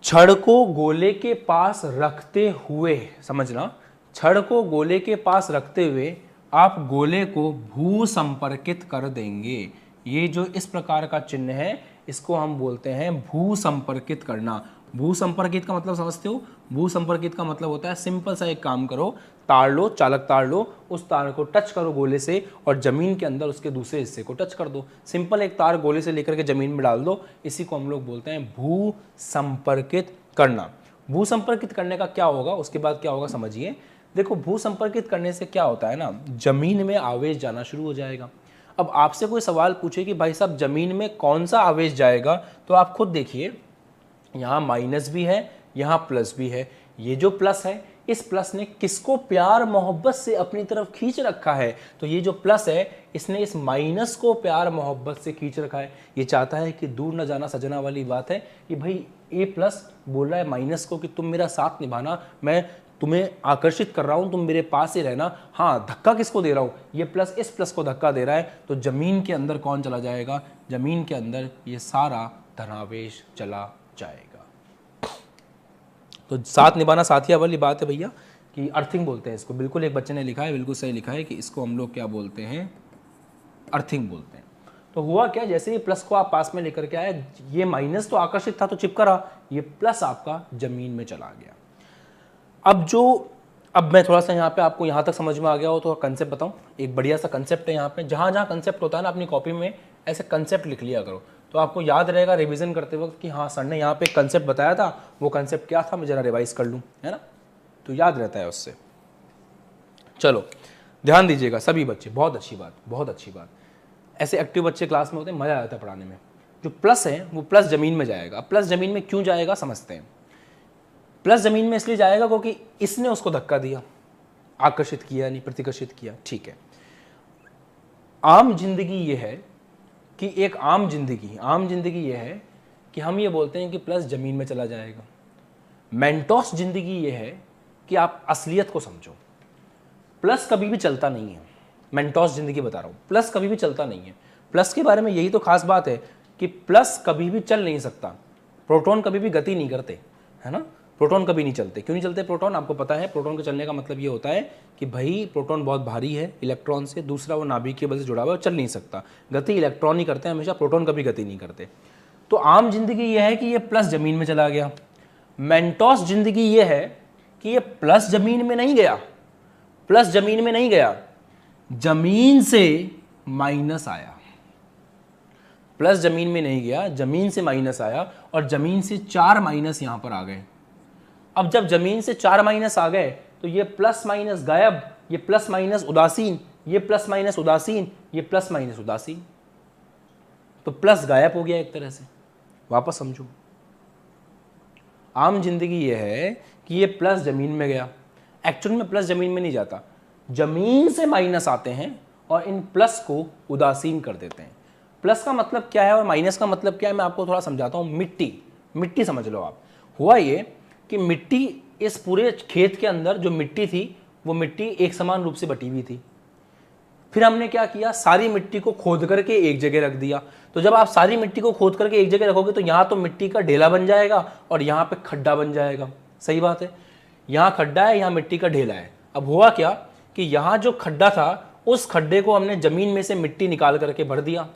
छड़ को गोले के पास रखते हुए, समझना, छड़ को गोले के पास रखते हुए आप गोले को भू संपर्कित कर देंगे। ये जो इस प्रकार का चिन्ह है इसको हम बोलते हैं भू संपर्कित करना। भू संपर्कित का मतलब समझते हो, भू संपर्कित का मतलब होता है सिंपल सा एक काम करो, तार लो, चालक तार लो, उस तार को टच करो गोले से और जमीन के अंदर उसके दूसरे हिस्से को टच कर दो। सिंपल एक तार गोले से लेकर के जमीन में डाल दो, इसी को हम लोग बोलते हैं भू संपर्कित करना। भू संपर्कित करने का क्या होगा, उसके बाद क्या होगा समझिए। देखो भू संपर्कित करने से क्या होता है ना, जमीन में आवेश जाना शुरू हो जाएगा। अब आपसे कोई सवाल पूछे कि भाई साहब जमीन में कौन सा आवेश जाएगा, तो आप खुद देखिए, यहाँ माइनस भी है, यहाँ प्लस भी है। ये जो प्लस है, इस प्लस ने किसको प्यार मोहब्बत से अपनी तरफ खींच रखा है, तो ये जो प्लस है इसने इस माइनस को प्यार मोहब्बत से खींच रखा है। ये चाहता है कि दूर न जाना सजना वाली बात है कि भाई ए प्लस बोल रहा है माइनस को कि तुम मेरा साथ निभाना, मैं तुम्हें आकर्षित कर रहा हूं, तुम मेरे पास ही रहना। हाँ, धक्का किसको दे रहा हूं, ये प्लस इस प्लस को धक्का दे रहा है, तो जमीन के अंदर कौन चला जाएगा, जमीन के अंदर ये सारा धनावेश चला जाएगा। तो साथ निभाना साथिया वाली बात है भैया, कि अर्थिंग बोलते हैं इसको। बिल्कुल एक बच्चे ने लिखा है, बिल्कुल सही लिखा है कि इसको हम लोग क्या बोलते हैं, अर्थिंग बोलते हैं। तो हुआ क्या, जैसे ही प्लस को आप पास में लेकर के आए, ये माइनस तो आकर्षित था तो चिपका रहा, ये प्लस आपका जमीन में चला गया। अब मैं थोड़ा सा यहाँ पे आपको यहाँ तक समझ में आ गया हो तो कंसेप्ट बताऊँ। एक बढ़िया सा कंसेप्ट है यहाँ पे, जहाँ जहाँ कंसेप्ट होता है ना अपनी कॉपी में ऐसे कंसेप्ट लिख लिया करो, तो आपको याद रहेगा रिवीजन करते वक्त कि हाँ सर ने यहाँ पे कंसेप्ट बताया था, वो कंसेप्ट क्या था, मैं जरा रिवाइज कर लूँ, है ना, तो याद रहता है उससे। चलो ध्यान दीजिएगा सभी बच्चे, बहुत अच्छी बात, बहुत अच्छी बात। ऐसे एक्टिव बच्चे क्लास में होते हैं, मज़ा आता है पढ़ाने में। जो प्लस है वो प्लस जमीन में जाएगा। प्लस जमीन में क्यों जाएगा समझते हैं। प्लस जमीन में इसलिए जाएगा क्योंकि इसने उसको धक्का दिया, आकर्षित किया, नहीं प्रतिकर्षित किया, ठीक है। आम जिंदगी ये है कि एक आम जिंदगी ये है कि हम ये बोलते हैं कि प्लस जमीन में चला जाएगा। मेंटोस जिंदगी ये है कि आप असलियत को समझो, प्लस कभी भी चलता नहीं है। मेंटोस जिंदगी बता रहा हूं, प्लस कभी भी चलता नहीं है। प्लस के बारे में यही तो खास बात है कि प्लस कभी भी चल नहीं सकता। प्रोटॉन कभी भी गति नहीं करते, है ना, प्रोटॉन कभी नहीं चलते। क्यों नहीं चलते प्रोटॉन, आपको पता है। प्रोटॉन के चलने का मतलब ये होता है कि भाई प्रोटॉन बहुत भारी है इलेक्ट्रॉन से, दूसरा वो नाभिक की वजह से जुड़ा हुआ है, चल नहीं सकता। गति इलेक्ट्रॉन ही करते हैं हमेशा, प्रोटॉन कभी गति नहीं करते। तो आम जिंदगी ये है कि ये प्लस जमीन में चला गया। मेंटोस जिंदगी ये है कि ये प्लस जमीन में नहीं गया, प्लस जमीन में नहीं गया, जमीन से माइनस आया। प्लस जमीन में नहीं गया, जमीन से माइनस आया, और जमीन से 4 माइनस यहां पर आ गए। अब जब जमीन से 4 माइनस आ गए तो ये प्लस माइनस गायब, ये प्लस माइनस उदासीन, ये प्लस माइनस उदासीन, ये प्लस माइनस उदासीन, तो प्लस गायब हो गया एक तरह से। वापस समझो, आम जिंदगी ये है कि ये प्लस जमीन में गया, एक्चुअल में प्लस जमीन में नहीं जाता, जमीन से माइनस आते हैं और इन प्लस को उदासीन कर देते हैं। प्लस का मतलब क्या है और माइनस का मतलब क्या है, मैं आपको थोड़ा समझाता हूं। मिट्टी समझ लो आप। हुआ ये कि मिट्टी, इस पूरे खेत के अंदर जो मिट्टी थी वो मिट्टी एक समान रूप से बटी हुई थी। फिर हमने क्या किया, सारी मिट्टी को खोद करके एक जगह रख दिया। तो जब आप सारी मिट्टी को खोद करके एक जगह रखोगे तो यहाँ तो मिट्टी का ढेला बन जाएगा और यहाँ पे खड्डा बन जाएगा। सही बात है, यहाँ खड्डा है, यहाँ मिट्टी का ढेला है। अब हुआ क्या कि यहाँ जो खड्डा था उस खड्डे को हमने जमीन में से मिट्टी निकाल करके भर दिया,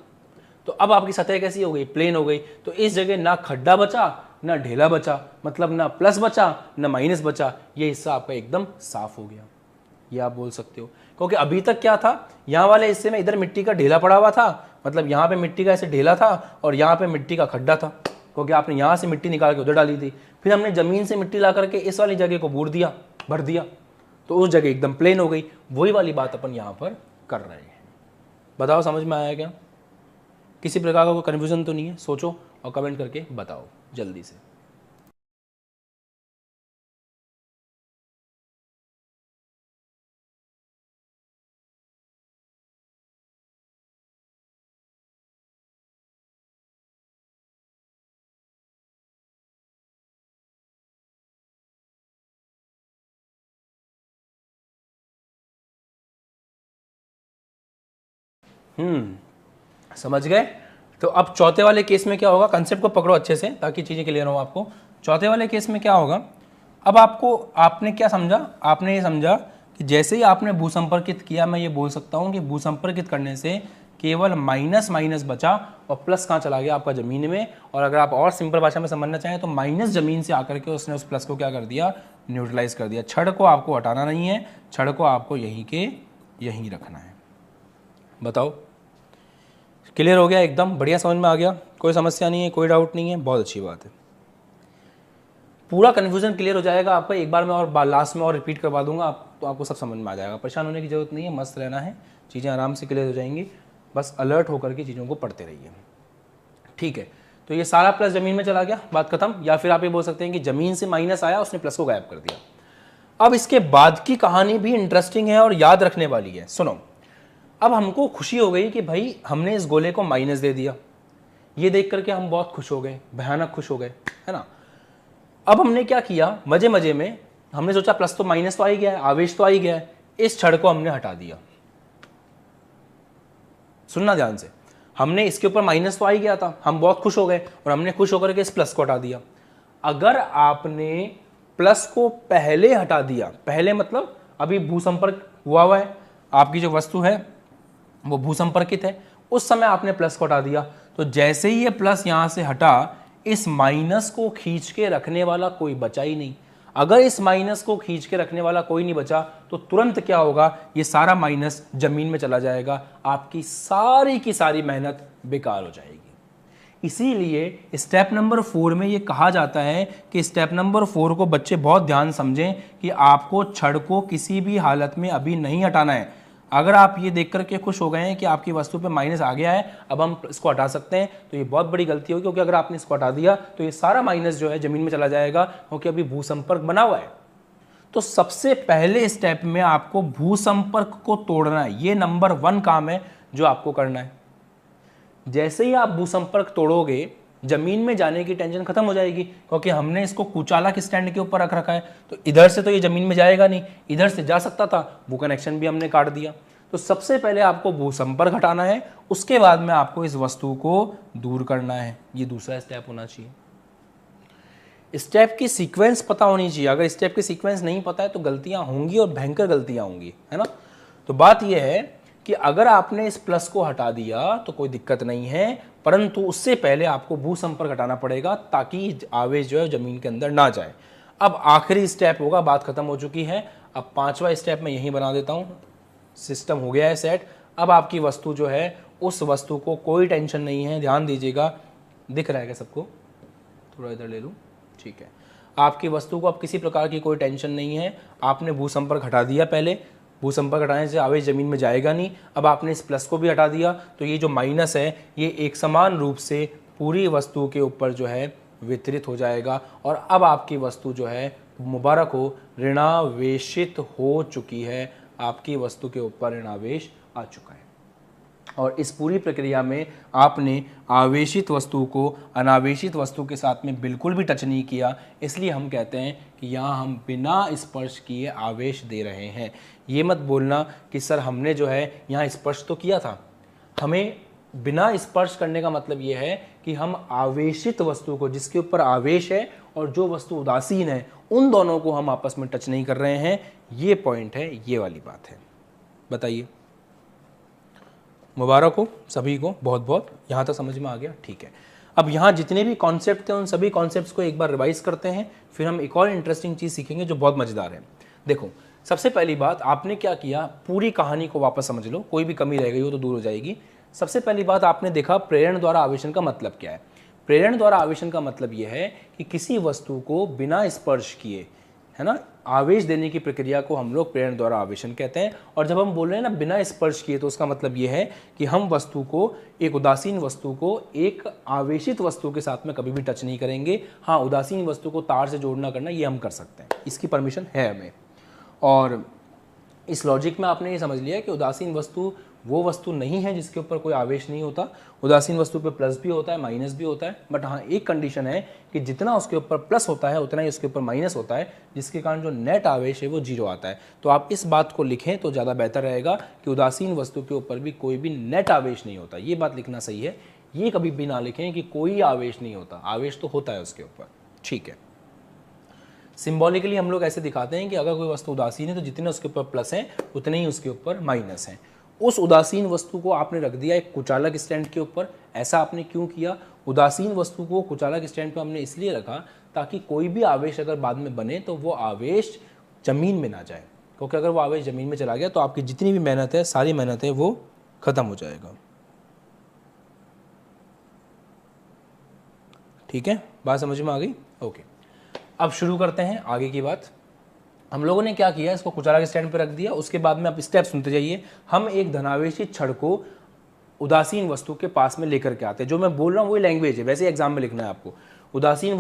तो अब आपकी सतह कैसी हो गई, प्लेन हो गई। तो इस जगह ना खड्डा बचा ना ढेला बचा, मतलब ना प्लस बचा ना माइनस बचा, ये हिस्सा आपका एकदम साफ हो गया। ये आप बोल सकते हो, क्योंकि अभी तक क्या था, यहाँ वाले हिस्से में इधर मिट्टी का ढेला पड़ा हुआ था, मतलब यहाँ पे मिट्टी का ऐसे ढेला था और यहाँ पे मिट्टी का खड्डा था, क्योंकि आपने यहाँ से मिट्टी निकाल के उधर डाली थी। फिर हमने जमीन से मिट्टी ला करके इस वाली जगह को भर दिया, तो उस जगह एकदम प्लेन हो गई। वही वाली बात अपन यहाँ पर कर रहे हैं। बताओ समझ में आया क्या? किसी प्रकार का कोई कन्फ्यूजन तो नहीं है? सोचो और कमेंट करके बताओ जल्दी से। समझ गए? तो अब चौथे वाले केस में क्या होगा, कंसेप्ट को पकड़ो अच्छे से ताकि चीज़ें क्लियर हो आपको। चौथे वाले केस में क्या होगा, अब आपने क्या समझा, आपने ये समझा कि जैसे ही आपने भूसंपर्कित किया, मैं ये बोल सकता हूँ कि भूसंपर्कित करने से केवल माइनस माइनस बचा और प्लस कहाँ चला गया आपका ज़मीन में। और अगर आप और सिंपल भाषा में समझना चाहें तो माइनस ज़मीन से आकर के उसने उस प्लस को क्या कर दिया, न्यूट्रलाइज कर दिया। छड़ को आपको हटाना नहीं है, छड़ को आपको यहीं के यहीं रखना है। बताओ क्लियर हो गया, एकदम बढ़िया समझ में आ गया, कोई समस्या नहीं है, कोई डाउट नहीं है, बहुत अच्छी बात है। पूरा कन्फ्यूजन क्लियर हो जाएगा आपका, एक बार मैं और लास्ट में और रिपीट करवा दूंगा तो आपको सब समझ में आ जाएगा। परेशान होने की जरूरत नहीं है, मस्त रहना है, चीज़ें आराम से क्लियर हो जाएंगी, बस अलर्ट होकर के चीज़ों को पढ़ते रहिए। ठीक है, तो ये सारा प्लस ज़मीन में चला गया, बात खत्म। या फिर आप ये बोल सकते हैं कि ज़मीन से माइनस आया, उसने प्लस को गायब कर दिया। अब इसके बाद की कहानी भी इंटरेस्टिंग है और याद रखने वाली है, सुनो। अब हमको खुशी हो गई कि भाई हमने इस गोले को माइनस दे दिया, ये देख करके हम बहुत खुश हो गए, भयानक खुश हो गए, है ना। अब हमने क्या किया, मजे मजे में हमने सोचा प्लस तो माइनस तो आ ही गया है, आवेश तो आ ही गया है, इस छड़ को हमने हटा दिया। सुनना ध्यान से, हमने इसके ऊपर माइनस तो आ ही गया था, हम बहुत खुश हो गए और हमने खुश होकर के इस प्लस को हटा दिया। अगर आपने प्लस को पहले हटा दिया, पहले मतलब अभी भूसंपर्क हुआ है, आपकी जो वस्तु है वो भूसंपर्कित है, उस समय आपने प्लस को हटा दिया, तो जैसे ही ये प्लस यहां से हटा, इस माइनस को खींच के रखने वाला कोई बचा ही नहीं। अगर इस माइनस को खींच के रखने वाला कोई नहीं बचा तो तुरंत क्या होगा, ये सारा माइनस जमीन में चला जाएगा, आपकी सारी की सारी मेहनत बेकार हो जाएगी। इसीलिए स्टेप नंबर 4 में ये कहा जाता है कि स्टेप नंबर 4 को बच्चे बहुत ध्यान समझें कि आपको छड़ को किसी भी हालत में अभी नहीं हटाना है। अगर आप ये देख करके खुश हो गए हैं कि आपकी वस्तु पे माइनस आ गया है, अब हम इसको हटा सकते हैं, तो ये बहुत बड़ी गलती होगी, क्योंकि अगर आपने इसको हटा दिया तो ये सारा माइनस जो है जमीन में चला जाएगा, क्योंकि अभी भूसंपर्क बना हुआ है। तो सबसे पहले स्टेप में आपको भूसंपर्क को तोड़ना है, ये नंबर 1 काम है जो आपको करना है। जैसे ही आप भूसंपर्क तोड़ोगे, जमीन में जाने की टेंशन खत्म हो जाएगी, क्योंकि हमने इसको कुचाला के स्टैंड के ऊपर रख रखा है, तो इधर से तो ये जमीन में जाएगा नहीं, इधर से जा सकता था, वो कनेक्शन भी हमने काट दिया। तो सबसे पहले आपको भूसंपर्क हटाना है, उसके बाद में आपको इस वस्तु को दूर करना है। ये दूसरा स्टेप होना चाहिए। स्टेप की सीक्वेंस पता होनी चाहिए, अगर स्टेप की सीक्वेंस नहीं पता है तो गलतियां होंगी और भयंकर गलतियां होंगी, है ना। तो बात यह है कि अगर आपने इस प्लस को हटा दिया तो कोई दिक्कत नहीं है, परंतु उससे पहले आपको भूसंपर्क हटाना पड़ेगा ताकि आवेश जो है जमीन के अंदर ना जाए। अब आखिरी स्टेप होगा, बात खत्म हो चुकी है। अब 5वां स्टेप मैं यहीं बना देता हूं, सिस्टम हो गया है सेट। अब आपकी वस्तु जो है, उस वस्तु को कोई टेंशन नहीं है, ध्यान दीजिएगा, दिख रहा है क्या सबको, थोड़ा इधर ले लूं, ठीक है। आपकी वस्तु को अब किसी प्रकार की कोई टेंशन नहीं है, आपने भूसंपर्क हटा दिया, पहले भूसंपर्क हटाने से आवेश जमीन में जाएगा नहीं। अब आपने इस प्लस को भी हटा दिया, तो ये जो माइनस है ये एक समान रूप से पूरी वस्तु के ऊपर जो है वितरित हो जाएगा, और अब आपकी वस्तु जो है मुबारक हो, ऋणावेशित हो चुकी है, आपकी वस्तु के ऊपर ऋणावेश आ चुका है। और इस पूरी प्रक्रिया में आपने आवेशित वस्तु को अनावेशित वस्तु के साथ में बिल्कुल भी टच नहीं किया, इसलिए हम कहते हैं कि यहाँ हम बिना स्पर्श किए आवेश दे रहे हैं। ये मत बोलना कि सर हमने जो है यहाँ स्पर्श तो किया था। हमें बिना स्पर्श करने का मतलब ये है कि हम आवेशित वस्तु को, जिसके ऊपर आवेश है और जो वस्तु उदासीन है, उन दोनों को हम आपस में टच नहीं कर रहे हैं। ये पॉइंट है, ये वाली बात है। बताइए, मुबारक हो सभी को बहुत बहुत, यहाँ तक समझ में आ गया, ठीक है। अब यहाँ जितने भी कॉन्सेप्ट थे उन सभी कॉन्सेप्ट्स को एक बार रिवाइज करते हैं, फिर हम एक और इंटरेस्टिंग चीज़ सीखेंगे जो बहुत मज़ेदार है। देखो, सबसे पहली बात आपने क्या किया, पूरी कहानी को वापस समझ लो, कोई भी कमी रह गई हो तो दूर हो जाएगी। सबसे पहली बात आपने देखा प्रेरण द्वारा आवेशन का मतलब क्या है। प्रेरण द्वारा आवेशन का मतलब यह है कि किसी वस्तु को बिना स्पर्श किए, है ना, आवेश देने की प्रक्रिया को हम लोग प्रेरण द्वारा आवेशन कहते हैं। और जब हम बोल रहे हैं ना बिना स्पर्श किए, तो उसका मतलब यह है कि हम वस्तु को, एक उदासीन वस्तु को एक आवेशित वस्तु के साथ में कभी भी टच नहीं करेंगे। हाँ, उदासीन वस्तु को तार से जोड़ना करना ये हम कर सकते हैं, इसकी परमिशन है हमें। और इस लॉजिक में आपने ये समझ लिया कि उदासीन वस्तु वो वस्तु नहीं है जिसके ऊपर कोई आवेश नहीं होता। उदासीन वस्तु पे प्लस भी होता है, माइनस भी होता है, बट हाँ एक कंडीशन है कि जितना उसके ऊपर प्लस होता है उतना ही उसके ऊपर माइनस होता है, जिसके कारण जो नेट आवेश है वो 0 आता है। तो आप इस बात को लिखें तो ज़्यादा बेहतर रहेगा कि उदासीन वस्तु के ऊपर भी कोई भी नेट आवेश नहीं होता। ये बात लिखना सही है, ये कभी भी ना लिखें कि कोई आवेश नहीं होता, आवेश तो होता है उसके ऊपर, ठीक है। सिंबॉलिकली हम लोग ऐसे दिखाते हैं कि अगर कोई वस्तु उदासीन है तो जितने उसके ऊपर प्लस हैं उतने ही उसके ऊपर माइनस हैं। उस उदासीन वस्तु को आपने रख दिया एक कुचालक स्टैंड के ऊपर। ऐसा आपने क्यों किया? उदासीन वस्तु को कुचालक स्टैंड पर हमने इसलिए रखा ताकि कोई भी आवेश अगर बाद में बने तो वो आवेश जमीन में ना जाए, क्योंकि अगर वो आवेश जमीन में चला गया तो आपकी जितनी भी मेहनत है, सारी मेहनत है, वो खत्म हो जाएगा। ठीक है, बात समझ में आ गई? ओके, अब शुरू करते हैं आगे की बात। हम लोगों ने क्या किया, इसको कुचालक स्टैंड पर रख दिया। उसके बाद में आप स्टेप सुनते जाइए। हम एक धनावेशी छड़ को उदासीन वस्तु के पास में लेकर के आते हैं। जो मैं बोल रहा हूँ वही लैंग्वेज है, वैसे एग्जाम में लिखना है आपको। उदासीन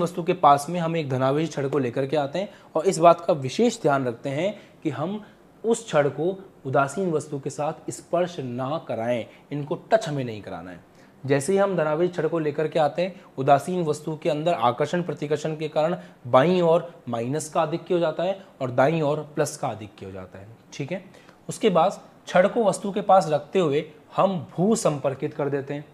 वस्तु के पास में हम एक धनावेशी छड़ को लेकर के आते हैं और इस बात का विशेष ध्यान रखते हैं कि हम उस छड़ को उदासीन वस्तु के साथ स्पर्श ना कराएं, इनको टच हमें नहीं कराना है। जैसे ही हम धनावेशी छड़ को लेकर के आते हैं, उदासीन वस्तु के अंदर आकर्षण प्रतिकर्षण के कारण बाईं ओर माइनस का आधिक्य हो जाता है और दाईं ओर प्लस का आधिक्य हो जाता है। ठीक है, उसके बाद छड़ को वस्तु के पास रखते हुए हम भू संपर्कित कर देते हैं।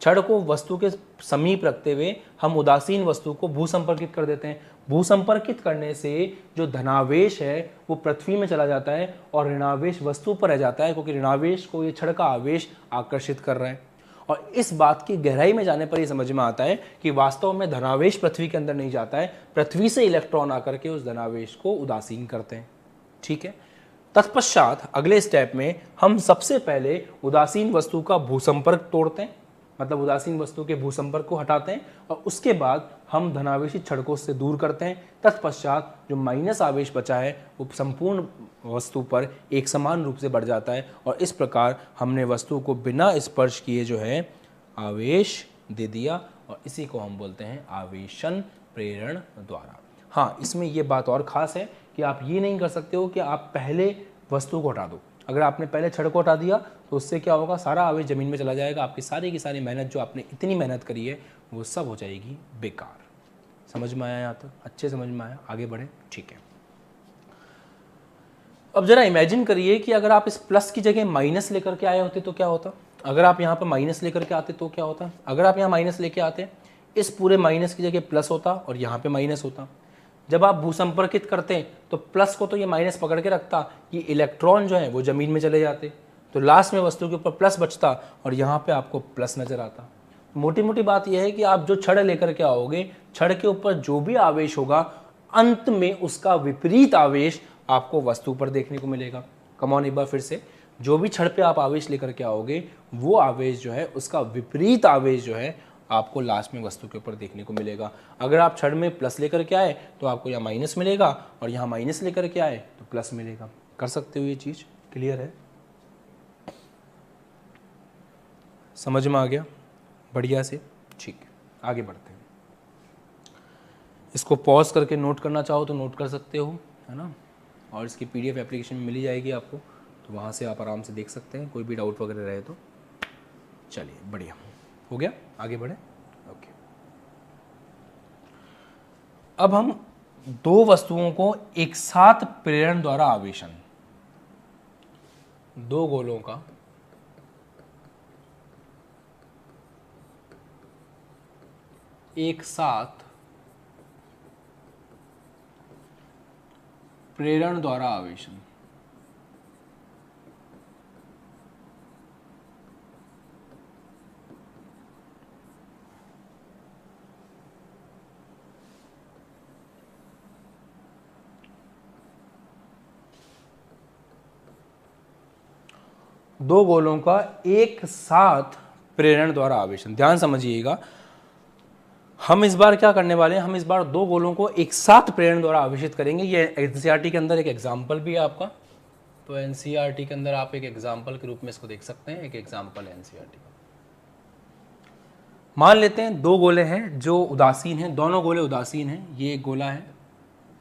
छड़ को वस्तु के समीप रखते हुए हम उदासीन वस्तु को भू संपर्कित कर देते हैं। भू संपर्कित करने से जो धनावेश है वो पृथ्वी में चला जाता है और ऋणावेश वस्तु पर रह जाता है, क्योंकि ऋणावेश को ये छड़ का आवेश आकर्षित कर रहा है। और इस बात की गहराई में जाने पर ये समझ में आता है कि वास्तव में धनावेश पृथ्वी के अंदर नहीं जाता है, पृथ्वी से इलेक्ट्रॉन आकर के उस धनावेश को उदासीन करते हैं। ठीक है, तत्पश्चात अगले स्टेप में हम सबसे पहले उदासीन वस्तु का भूसंपर्क तोड़ते हैं, मतलब उदासीन वस्तु के भूसंपर्क को हटाते हैं और उसके बाद हम धनावेशी छड़ को उससे दूर करते हैं। तत्पश्चात जो माइनस आवेश बचा है वो संपूर्ण वस्तु पर एक समान रूप से बढ़ जाता है और इस प्रकार हमने वस्तु को बिना स्पर्श किए जो है आवेश दे दिया और इसी को हम बोलते हैं आवेशन प्रेरण द्वारा। हाँ, इसमें ये बात और ख़ास है कि आप ये नहीं कर सकते हो कि आप पहले वस्तु को हटा दो। अगर आपने पहले छड़ को हटा दिया तो उससे क्या होगा, सारा आवेश ज़मीन में चला जाएगा। आपकी सारी की सारी मेहनत जो आपने इतनी मेहनत करी है वो सब हो जाएगी बेकार। समझ में आया? यहाँ तक अच्छे समझ में आया? आगे बढ़े? ठीक है, अब जरा इमेजिन करिए कि अगर आप इस प्लस की जगह माइनस लेकर के आए होते तो क्या होता। अगर आप यहाँ पर माइनस लेकर के आते तो क्या होता। अगर आप यहाँ माइनस लेके आते, इस पूरे माइनस की जगह प्लस होता और यहाँ पे माइनस होता। जब आप भूसंपर्कित करते तो प्लस को तो ये माइनस पकड़ के रखता, ये इलेक्ट्रॉन जो है वो जमीन में चले जाते, तो लास्ट में वस्तु के ऊपर प्लस बचता और यहाँ पे आपको प्लस नजर आता। मोटी मोटी बात यह है कि आप जो छड़ लेकर के आओगे, छड़ के ऊपर जो भी आवेश होगा अंत में उसका विपरीत आवेश आपको वस्तु पर देखने को मिलेगा। कमॉन, एक बार फिर से, जो भी छड़ पे आप आवेश लेकर के आओगे वो आवेश जो है उसका विपरीत आवेश जो है आपको लास्ट में वस्तु के ऊपर देखने को मिलेगा। अगर आप छड़ में प्लस लेकर के आए तो आपको यहाँ माइनस मिलेगा और यहाँ माइनस लेकर के आए तो प्लस मिलेगा। कर सकते हो ये चीज? क्लियर है? समझ में आ गया बढ़िया से? ठीक है, आगे बढ़ते हैं। इसको पॉज करके नोट करना चाहो तो नोट कर सकते हो, है ना, और इसकी पीडीएफ एप्लीकेशन में मिल जाएगी आपको, तो वहाँ से आप आराम से देख सकते हैं। कोई भी डाउट वगैरह रहे तो। चलिए, बढ़िया हो गया, आगे बढ़े। ओके, अब हम दो वस्तुओं को एक साथ प्रेरण द्वारा आवेशन, दो गोलों का एक साथ प्रेरण द्वारा आवेशन, दो गोलों का एक साथ प्रेरण द्वारा आवेशन। ध्यान समझिएगा, हम इस बार क्या करने वाले हैं, हम इस बार दो गोलों को एक साथ प्रेरण द्वारा आवेशित करेंगे। ये एनसीईआरटी के अंदर एक एग्जाम्पल भी है आपका, तो एनसीईआरटी के अंदर आप एक एग्जाम्पल के रूप में इसको देख सकते हैं। एक एग्जाम्पल है एनसीईआरटी का। मान लेते हैं दो गोले हैं जो उदासीन हैं, दोनों गोले उदासीन हैं। ये एक गोला है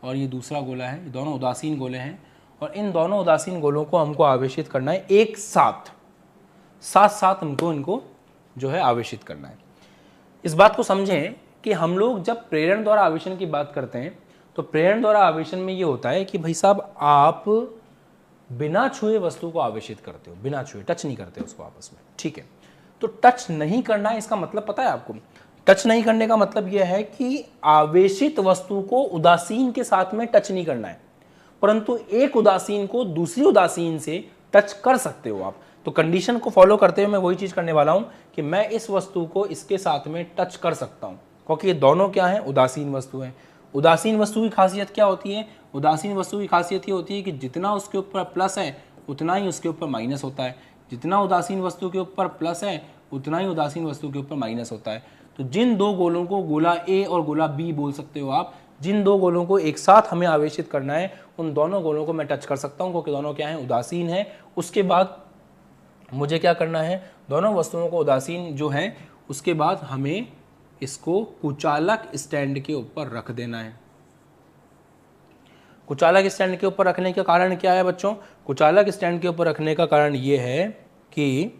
और ये दूसरा गोला है, ये दोनों उदासीन गोले हैं और इन दोनों उदासीन गोलों को हमको आवेशित करना है एक साथ, साथ साथ इनको जो है आवेशित करना है। इस बात को समझें कि हम लोग जब प्रेरण द्वारा आवेशन की बात करते हैं तो प्रेरण द्वारा आवेशन में ये होता है कि भाई साहब आप बिना छुए वस्तु को आवेशित करते हो, बिना छुए, टच नहीं करते उसको आपस में। ठीक है, तो टच नहीं करना है, इसका मतलब पता है आपको? टच नहीं करने का मतलब यह है कि आवेशित वस्तु को उदासीन के साथ में टच नहीं करना है, परंतु एक उदासीन को दूसरी उदासीन से टच कर सकते हो आप। तो कंडीशन को फॉलो करते हुए मैं वही चीज़ करने वाला हूँ कि मैं इस वस्तु को इसके साथ में टच कर सकता हूँ, क्योंकि ये दोनों क्या हैं, उदासीन वस्तु हैं। उदासीन वस्तु की खासियत क्या होती है? उदासीन वस्तु की खासियत ये होती है कि जितना उसके ऊपर प्लस है उतना ही उसके ऊपर माइनस होता है, जितना उदासीन वस्तु के ऊपर प्लस है उतना ही उदासीन वस्तु के ऊपर माइनस होता है। तो जिन दो गोलों को गोला ए और गोला बी बोल सकते हो आप, जिन दो गोलों को एक साथ हमें आवेशित करना है उन दोनों गोलों को मैं टच कर सकता हूं, क्योंकि दोनों क्या हैं, उदासीन है। उसके बाद मुझे क्या करना है, दोनों वस्तुओं को उदासीन जो है उसके बाद हमें इसको कुचालक स्टैंड के ऊपर रख देना है। कुचालक स्टैंड के ऊपर रखने का कारण क्या है बच्चों? कुचालक स्टैंड के ऊपर रखने का कारण यह है कि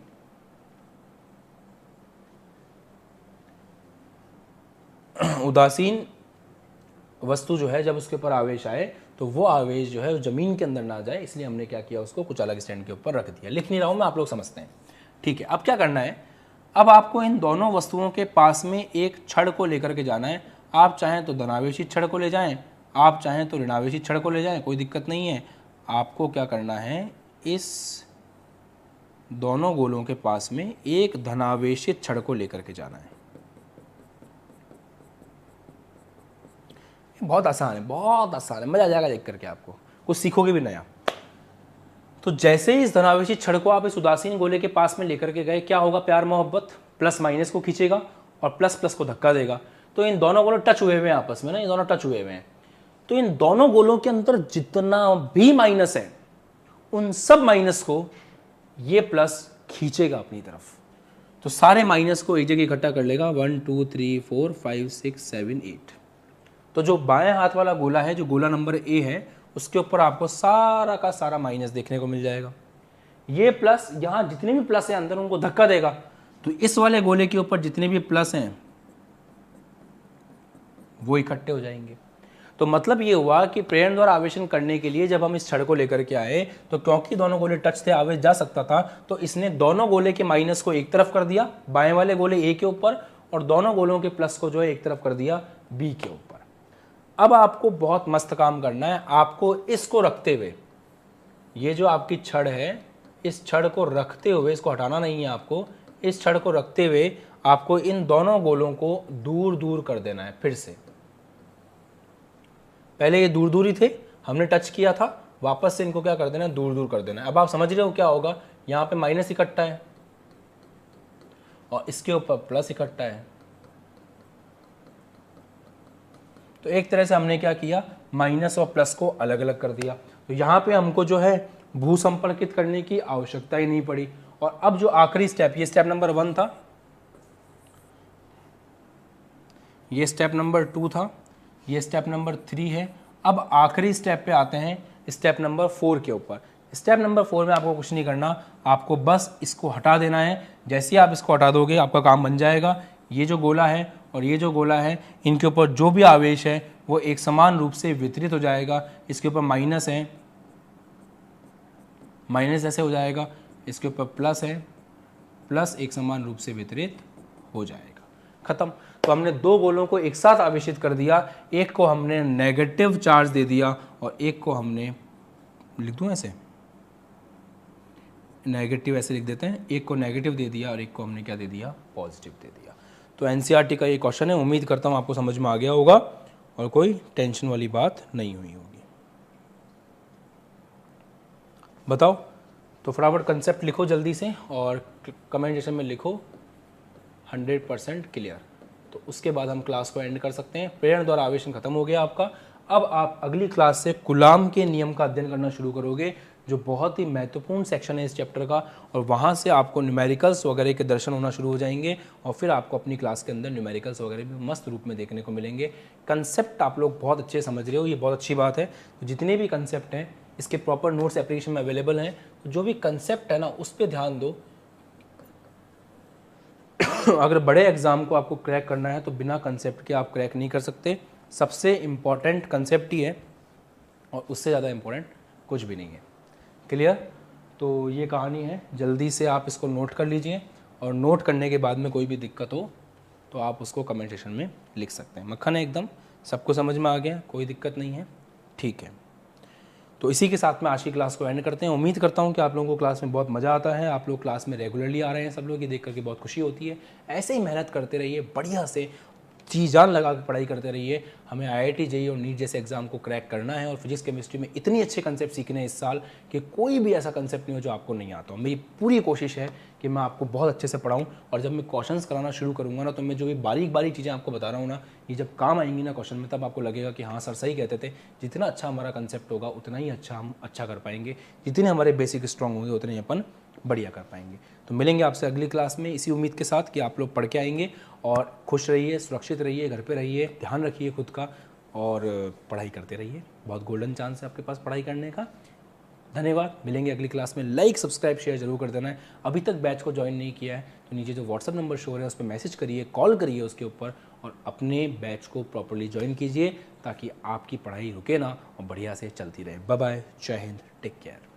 उदासीन वस्तु जो है जब उसके ऊपर आवेश आए तो वो आवेश जो है जमीन के अंदर ना जाए, इसलिए हमने क्या किया, उसको कुचालक स्टैंड के ऊपर रख दिया। लिख नहीं रहा हूं मैं, आप लोग समझते हैं। ठीक है, अब क्या करना है, अब आपको इन दोनों वस्तुओं के पास में एक छड़ को लेकर के जाना है। आप चाहें तो धनावेशी छड़ को ले जाएं, आप चाहें तो ऋणावेशी छड़ को ले जाएं, कोई दिक्कत नहीं है। आपको क्या करना है, इस दोनों गोलों के पास में एक धनावेशित छड़ को लेकर के जाना है। बहुत आसान है, बहुत आसान है, मजा आ जाएगा देख करके, आपको कुछ सीखोगे भी नया। तो जैसे ही इस धनावेशी छड़ को आप इस उदासीन गोले के पास में लेकर के गए, क्या होगा, प्यार मोहब्बत प्लस माइनस को खींचेगा और प्लस प्लस को धक्का देगा। तो इन दोनों गोलों टच हुए हुए हैं आपस में ना, ये दोनों टच हुए हुए हैं। तो इन दोनों गोलों के अंदर जितना भी माइनस है उन सब माइनस को ये प्लस खींचेगा अपनी तरफ। तो सारे माइनस को एक जगह इकट्ठा कर लेगा, 1 2 3 4 5 6 7 8। तो जो बाएं हाथ वाला गोला है, जो गोला नंबर ए है, उसके ऊपर आपको सारा का सारा माइनस देखने को मिल जाएगा। ये प्लस, यहां जितने भी प्लस हैं अंदर उनको धक्का देगा, तो इस वाले गोले के ऊपर जितने भी प्लस हैं वो इकट्ठे हो जाएंगे। तो मतलब ये हुआ कि प्रेरण द्वारा आवेशन करने के लिए जब हम इस छड़ को लेकर के आए, तो क्योंकि दोनों गोले टच थे, आवेश जा सकता था, तो इसने दोनों गोले के माइनस को एक तरफ कर दिया बाएं वाले गोले ए के ऊपर, और दोनों गोलों के प्लस को जो है एक तरफ कर दिया बी के ऊपर। अब आपको बहुत मस्त काम करना है, आपको इसको रखते हुए, ये जो आपकी छड़ है, इस छड़ को रखते हुए, इसको हटाना नहीं है आपको, इस छड़ को रखते हुए आपको इन दोनों गोलों को दूर दूर कर देना है। फिर से पहले ये दूर दूर ही थे, हमने टच किया था, वापस से इनको क्या कर देना है, दूर दूर कर देना है। अब आप समझ रहे हो क्या होगा, यहां पे माइनस इकट्ठा है और इसके ऊपर प्लस इकट्ठा है। तो एक तरह से हमने क्या किया, माइनस और प्लस को अलग अलग कर दिया। तो यहाँ पे हमको जो है भू संपर्कित करने की आवश्यकता ही नहीं पड़ी। और अब जो आखिरी स्टेप, ये स्टेप नंबर 1 था, ये स्टेप नंबर 2 था, ये स्टेप नंबर 3 है। अब आखिरी स्टेप पे आते हैं, स्टेप नंबर 4 के ऊपर। स्टेप नंबर 4 में आपको कुछ नहीं करना, आपको बस इसको हटा देना है। जैसे ही आप इसको हटा दोगे आपका काम बन जाएगा। ये जो गोला है और ये जो गोला है, इनके ऊपर जो भी आवेश है वो एक समान रूप से वितरित हो जाएगा। इसके ऊपर माइनस है, माइनस ऐसे हो जाएगा, इसके ऊपर प्लस है, प्लस एक समान रूप से वितरित हो जाएगा। खत्म। तो हमने दो गोलों को एक साथ आवेशित कर दिया, एक को हमने नेगेटिव चार्ज दे दिया और एक को हमने, लिख दूं ऐसे, नेगेटिव ऐसे लिख देते हैं, एक को नेगेटिव दे दिया और एक को हमने क्या दे दिया, पॉजिटिव दे दिया। तो एनसीईआरटी का ये क्वेश्चन है, उम्मीद करता हूँ आपको समझ में आ गया होगा और कोई टेंशन वाली बात नहीं हुई होगी। बताओ, तो फटाफट कंसेप्ट लिखो जल्दी से और कमेंट सेक्शन में लिखो 100% क्लियर। तो उसके बाद हम क्लास को एंड कर सकते हैं। प्रेरण द्वारा आवेशन खत्म हो गया आपका। अब आप अगली क्लास से कूलाम के नियम का अध्ययन करना शुरू करोगे, जो बहुत ही महत्वपूर्ण सेक्शन है इस चैप्टर का, और वहाँ से आपको न्यूमेरिकल्स वगैरह के दर्शन होना शुरू हो जाएंगे और फिर आपको अपनी क्लास के अंदर न्यूमेरिकल्स वगैरह भी मस्त रूप में देखने को मिलेंगे। कंसेप्ट आप लोग बहुत अच्छे समझ रहे हो, ये बहुत अच्छी बात है। तो जितने भी कंसेप्ट हैं इसके प्रॉपर नोट्स एप्लीकेशन में अवेलेबल हैं, तो जो भी कंसेप्ट है ना उस पर ध्यान दो। अगर बड़े एग्जाम को आपको क्रैक करना है तो बिना कंसेप्ट के आप क्रैक नहीं कर सकते। सबसे इम्पॉर्टेंट कंसेप्ट ही है और उससे ज़्यादा इम्पॉर्टेंट कुछ भी नहीं है। क्लियर? तो ये कहानी है, जल्दी से आप इसको नोट कर लीजिए और नोट करने के बाद में कोई भी दिक्कत हो तो आप उसको कमेंट सेक्शन में लिख सकते हैं। मक्खन है एकदम, सबको समझ में आ गया, कोई दिक्कत नहीं है, ठीक है। तो इसी के साथ में आज की क्लास को एंड करते हैं। उम्मीद करता हूँ कि आप लोगों को क्लास में बहुत मज़ा आता है, आप लोग क्लास में रेगुलरली आ रहे हैं, सब लोग ये देख करके बहुत खुशी होती है। ऐसे ही मेहनत करते रहिए, बढ़िया से जी जान लगा के पढ़ाई करते रहिए। हमें IIT JEE और नीट जैसे एग्जाम को क्रैक करना है और फिजिक्स केमिस्ट्री में इतनी अच्छे कंसेप्ट सीखने हैं इस साल कि कोई भी ऐसा कंसेप्ट नहीं हो जो आपको नहीं आता हो। मेरी पूरी कोशिश है कि मैं आपको बहुत अच्छे से पढ़ाऊँ, और जब मैं क्वेश्चंस कराना शुरू करूँगा ना, तो मैं जो भी बारीक बारीक चीज़ें आपको बता रहा हूँ ना, ये जब काम आएंगी ना क्वेश्चन में, तब आपको लगेगा कि हाँ सर सही कहते थे। जितना अच्छा हमारा कंसेप्ट होगा उतना ही अच्छा हम अच्छा कर पाएंगे, जितने हमारे बेसिक स्ट्रॉन्ग होंगे उतने ही अपन बढ़िया कर पाएंगे। तो मिलेंगे आपसे अगली क्लास में इसी उम्मीद के साथ कि आप लोग पढ़ के आएंगे, और खुश रहिए, सुरक्षित रहिए, घर पे रहिए, ध्यान रखिए खुद का, और पढ़ाई करते रहिए। बहुत गोल्डन चांस है आपके पास पढ़ाई करने का। धन्यवाद, मिलेंगे अगली क्लास में। लाइक सब्सक्राइब शेयर जरूर कर देना है। अभी तक बैच को ज्वाइन नहीं किया है तो नीचे जो व्हाट्सअप नंबर शो हो रहा है उस पर मैसेज करिए, कॉल करिए उसके ऊपर, और अपने बैच को प्रॉपरली ज्वाइन कीजिए ताकि आपकी पढ़ाई रुके ना और बढ़िया से चलती रहे। बाय बाय, जय हिंद, टेक केयर।